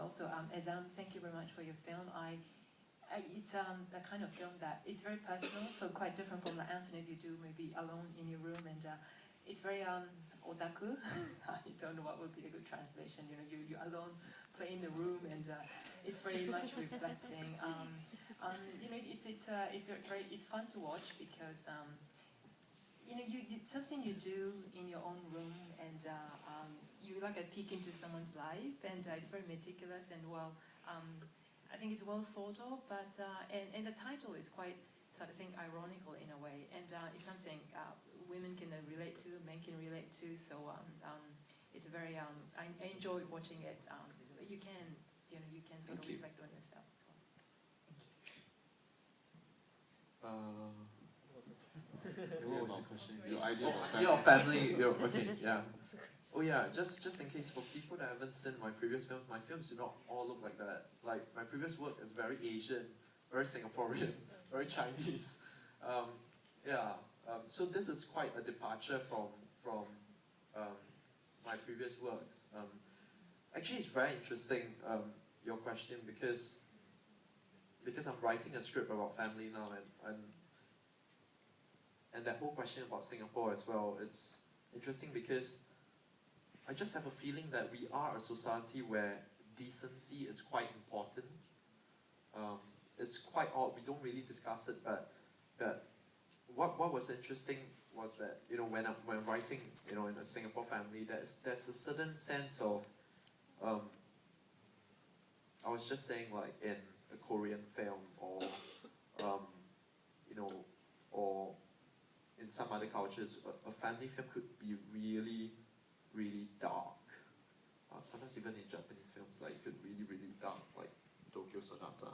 also, thank you very much for your film. It's the kind of film that it's very personal, so quite different from the answers you do maybe alone in your room, and it's very otaku. I don't know what would be a good translation. You know, you're alone playing the room, and it's very much reflecting. You know, it's fun to watch because you know, something you do in your own room, and you like a peek into someone's life, and it's very meticulous and well. I think it's well thought of, but and the title is quite sort of thing ironical in a way, and it's something women can relate to, men can relate to. So it's a very I enjoy watching it. You can sort of reflect on yourself as well. What was the question? Your idea of your family. Okay, yeah. Oh yeah, just in case, for people that haven't seen my previous films, my films do not all look like that. Like, my previous work is very Asian, very Singaporean, very Chinese. So this is quite a departure from my previous works. Actually, it's very interesting, your question, because I'm writing a script about family now, and that whole question about Singapore as well. It's interesting because I just have a feeling that we are a society where decency is quite important. It's quite odd, we don't really discuss it, but what was interesting was that, you know, when writing, you know, in a Singapore family, there's a certain sense of, I was just saying, like in a Korean film, or you know, or in some other cultures, a family film could be really, really dark. Sometimes even in Japanese films, like, it could really, really dark, like Tokyo Sonata.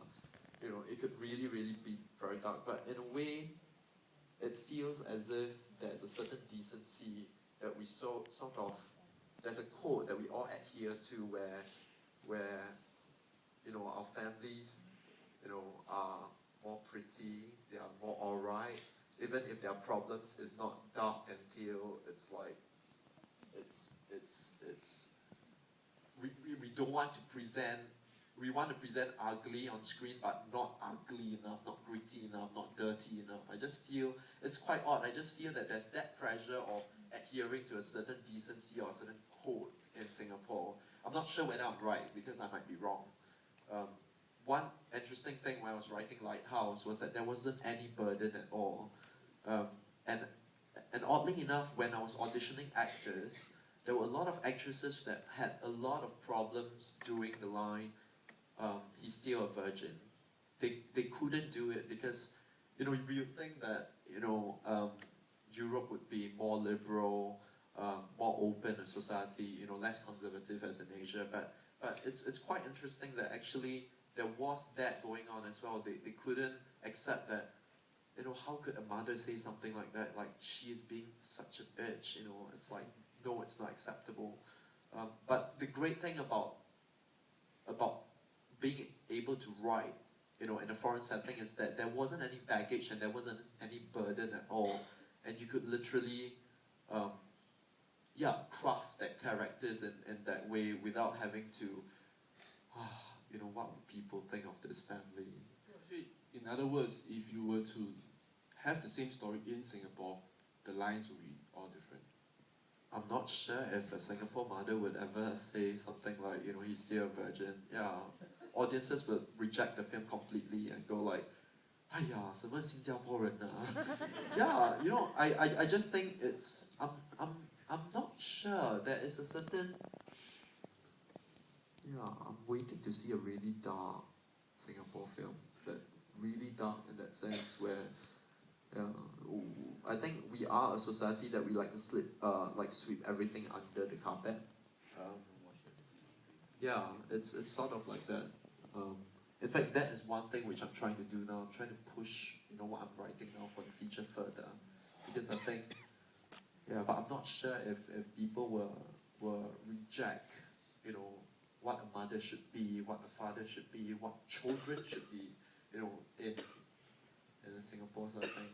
You know, it could really, really be very dark. But in a way, it feels as if there's a certain decency that we sort of, there's a code that we all adhere to, where you know, our families, you know, are more pretty, they are more alright. Even if there are problems, it's not dark until it's like, we don't want to present, we want to present ugly on screen, but not ugly enough, not gritty enough, not dirty enough. I just feel, it's quite odd, I just feel that there's that pressure of adhering to a certain decency or a certain code in Singapore. I'm not sure whether I'm right, because I might be wrong. One interesting thing when I was writing Lighthouse was that there wasn't any burden at all. And oddly enough, when I was auditioning actors, there were a lot of actresses that had a lot of problems doing the line, he's still a virgin. They couldn't do it because, you know, we would think that, you know, Europe would be more liberal, more open a society, you know, less conservative as in Asia. But it's quite interesting that actually there was that going on as well. They couldn't accept that, you know, how could a mother say something like that? Like, she is being such a bitch, you know, it's like, no, it's not acceptable. But the great thing about being able to write, you know, in a foreign setting is that there wasn't any baggage and there wasn't any burden at all. And you could literally, craft that characters in that way without having to, you know, what would people think of this family? Actually, in other words, if you were to have the same story in Singapore, the lines would be all different. I'm not sure if a Singapore mother would ever say something like, you know, he's still a virgin. Yeah, audiences would reject the film completely and go like, "Aiya, 什么新加坡人啊?" Yeah, you know, I just think it's, I'm not sure. There is a certain, I'm waiting to see a really dark Singapore film, that really dark in that sense, where I think we are a society that we like to sweep everything under the carpet. It's sort of like that. In fact, that is one thing which I'm trying to do now. I'm trying to push, you know, what I'm writing now for the feature further, because I think, but I'm not sure if people will reject, you know, what a mother should be, what a father should be, what children should be, you know, in Singapore, so I think,